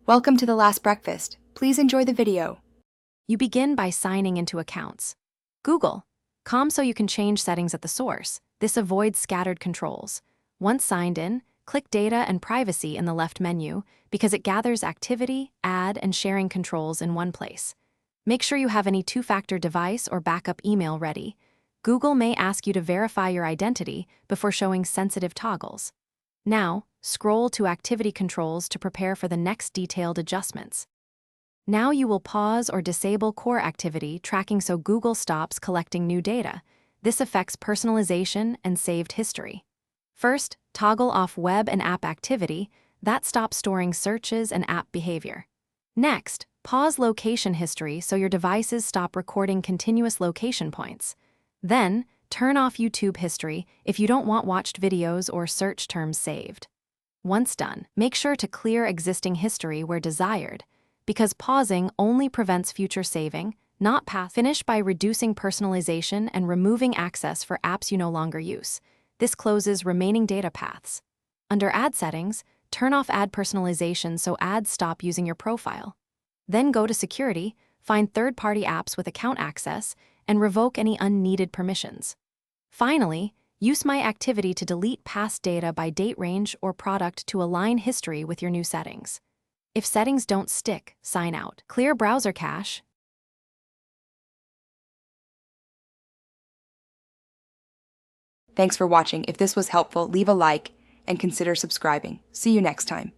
Welcome to the last breakfast. Please enjoy the video. You begin by signing into accounts. Google.com so you can change settings at the source. This avoids scattered controls. Once signed in, click Data and Privacy in the left menu because it gathers activity, ad, and sharing controls in one place. Make sure you have any two-factor device or backup email ready. Google may ask you to verify your identity before showing sensitive toggles. Now, scroll to Activity Controls to prepare for the next detailed adjustments. Now you will pause or disable core activity tracking so Google stops collecting new data. This affects personalization and saved history. First, toggle off web and app activity. That stops storing searches and app behavior. Next, pause location history so your devices stop recording continuous location points. Then, turn off YouTube history if you don't want watched videos or search terms saved. Once done, make sure to clear existing history where desired, because pausing only prevents future saving, not past. Finish by reducing personalization and removing access for apps you no longer use. This closes remaining data paths. Under Ad Settings, turn off ad personalization so ads stop using your profile. Then go to Security, find third-party apps with account access, and revoke any unneeded permissions. Finally, use My Activity to delete past data by date range or product to align history with your new settings. If settings don't stick, sign out. Clear browser cache. Thanks for watching. If this was helpful, leave a like and consider subscribing. See you next time.